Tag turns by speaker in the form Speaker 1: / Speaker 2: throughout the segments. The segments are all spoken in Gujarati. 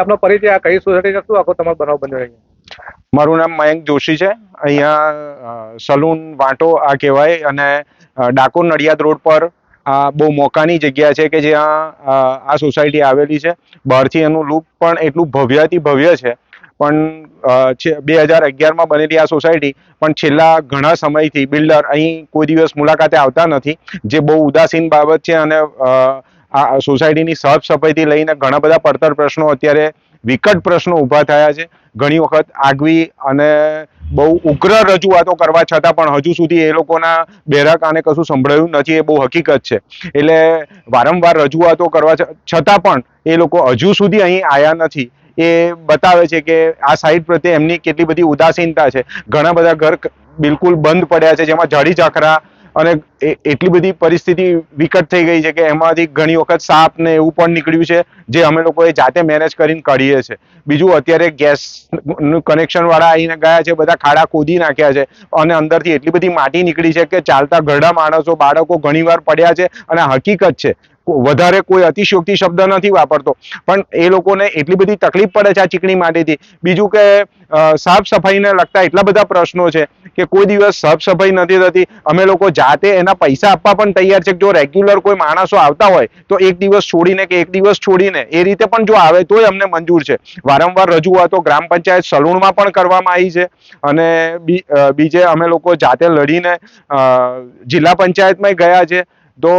Speaker 1: આપનો પરિચય, આ કઈ સોસાયટી શું આખો તમારો બનાવ બન્યો અહીંયા?
Speaker 2: મારું નામ મયંક જોશી છે. અહીંયા સલૂન વાંટો આ કહેવાય, અને ડાકોર નડિયાદ રોડ પર આ બહુ મોકાની જગ્યા છે કે જ્યાં આ સોસાયટી આવેલી છે. બહારથી એનું લુક પણ એટલું ભવ્યથી ભવ્ય છે, પણ 2011માં બનેલી આ સોસાયટી પણ છેલ્લા ઘણા સમયથી બિલ્ડર અહીં કોઈ દિવસ મુલાકાતે આવતા નથી, જે બહુ ઉદાસીન બાબત છે. અને આ સોસાયટીની સાફ સફાઈથી લઈને ઘણા બધા પડતર પ્રશ્નો, અત્યારે વિકટ પ્રશ્નો ઊભા થયા છે. ઘણી વખત આગવી અને બહુ ઉગ્ર રજૂઆતો કરવા છતાં પણ હજુ સુધી એ લોકોના બેરા કાને કશું સંભળાયું નથી, એ બહુ હકીકત છે. એટલે વારંવાર રજૂઆતો કરવા છતાં પણ એ લોકો હજુ સુધી અહીં આવ્યા નથી. એ બતાવે છે કે આ સાઇટ પ્રત્યે એમની કેટલી બધી ઉદાસીનતા છે. ઘણા બધા ઘર બિલકુલ બંધ પડ્યા છે, જેમાં ઝાડી ઝાખરા અને એટલી બધી પરિસ્થિતિ વિકટ થઈ ગઈ છે કે એમાંથી ઘણી વખત સાપ ને એવું પણ નીકળ્યું છે, જે અમે લોકોએ જાતે મેનેજ કરીને કાઢીએ છીએ. બીજું, અત્યારે ગેસનું કનેક્શન વાળા આવીને ગયા છે, બધા ખાડા ખોદી નાખ્યા છે, અને અંદરથી એટલી બધી માટી નીકળી છે કે ચાલતા ઘરડા માણસો, બાળકો ઘણીવાર પડ્યા છે. અને હકીકત છે, વધારે કોઈ અતિશયોક્તિ શબ્દ નથી વાપરતો, પણ એ લોકોને એટલી બધી તકલીફ પડે છે આ ચીકણી માટીથી. બીજું કે સાફ સફાઈને લગતા એટલા બધા પ્રશ્નો છે કે કોઈ દિવસ સાફ સફાઈ નથી થતી. અમે લોકો જાતે એના પૈસા આપવા પણ તૈયાર છે. જો રેગ્યુલર કોઈ માણસો આવતા હોય તો એક દિવસ છોડીને કે એક દિવસ છોડીને એ રીતે પણ જો આવે તોય અમને મંજૂર છે. વારંવાર રજૂઆતો ગ્રામ પંચાયત સલૂણમાં પણ કરવામાં આવી છે, અને બીજે અમે લોકો જાતે લડીને જિલ્લા પંચાયતમાં ગયા છે. તો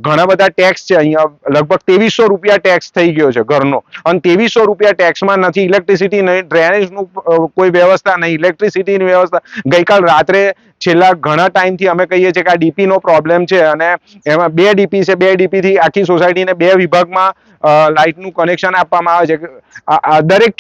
Speaker 2: ઘણા બધા ટેક્સ છે અહીંયા, લગભગ 2300 રૂપિયા ટેક્સ થઈ ગયો છે ઘરનો, અને 2300 રૂપિયા ટેક્સમાં નથી ઇલેક્ટ્રિસિટી, નહીં ડ્રેનેજનું કોઈ વ્યવસ્થા, નહીં ઇલેક્ટ્રિસિટીની વ્યવસ્થા. ગઈકાલ રાત્રે છેલ્લા ઘણા ટાઈમથી અમે કહીએ છીએ કે આ ડીપીનો પ્રોબ્લેમ છે, અને એમાં 2 ડીપી છે. 2 ડીપીથી આખી સોસાયટીને 2 વિભાગમાં લાઇટનું કનેક્શન આપવામાં આવે છે. દરેક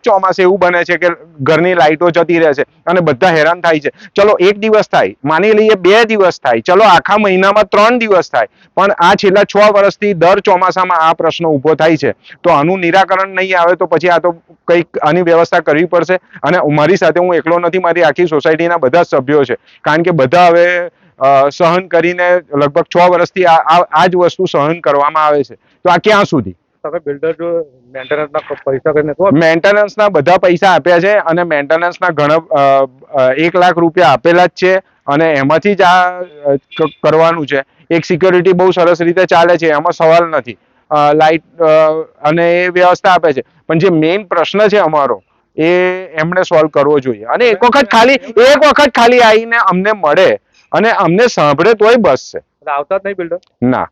Speaker 2: ચોમાસે એવું બને છે કે ઘરની લાઇટો જતી રહે છે અને બધા હેરાન થાય છે. ચલો એક દિવસ થાય, માની લઈએ 2 દિવસ થાય, ચલો આખા મહિનામાં 3 દિવસ થાય, પણ આ છેલ્લા 6 વર્ષથી દર ચોમાસામાં આ પ્રશ્ન ઊભો થાય છે. તો આનું નિરાકરણ નહીં આવે તો પછી આ તો કંઈક આની વ્યવસ્થા કરવી પડશે. અને મારી સાથે હું એકલો નથી, મારી આખી સોસાયટીના બધા સભ્યો છે, કારણ કે બધા હવે સહન કરીને લગભગ 6 વર્ષથી આ જ વસ્તુ સહન કરવામાં આવે છે. તો આ ક્યાં સુધી?
Speaker 1: તમે બિલ્ડર જો મેન્ટેનન્સના પૈસા કરીને
Speaker 2: મેન્ટેનન્સના બધા પૈસા આપ્યા છે, અને મેન્ટેનન્સના ઘણા 1 લાખ રૂપિયા આપેલા જ છે, અને એમાંથી જ આ કરવાનું છે. એક સિક્યોરિટી બહુ સરસ રીતે ચાલે છે, એમાં સવાલ નથી. લાઇટ અને એ વ્યવસ્થા આપે છે, પણ જે મેઇન પ્રશ્ન છે અમારો, એ એમણે સોલ્વ કરવો જોઈએ. અને એક વખત ખાલી આવીને અમને મળે અને અમને સાંભળે તોય બસ છે.
Speaker 1: આવતા જ નહીં બિલ્ડર?
Speaker 2: ના.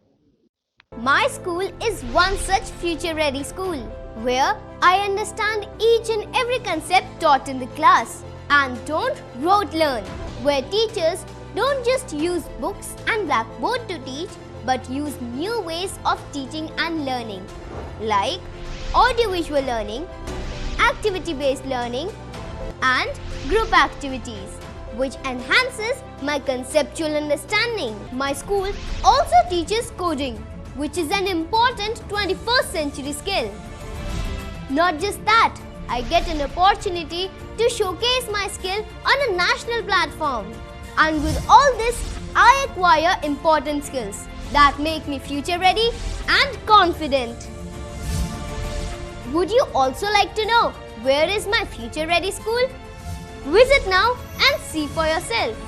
Speaker 3: My school is one such future-ready school where I understand each and every concept taught in the class and don't rote learn, where teachers don't just use books and blackboard to teach but use new ways of teaching and learning like audiovisual learning, activity-based learning and group activities, which enhances my conceptual understanding. My school also teaches coding, which is an important 21st century skill. Not just that, I get an opportunity to showcase my skill on a national platform. And with all this, I acquire important skills that make me future ready and confident. Would you also like to know where is my future ready school? Visit now and see for yourself.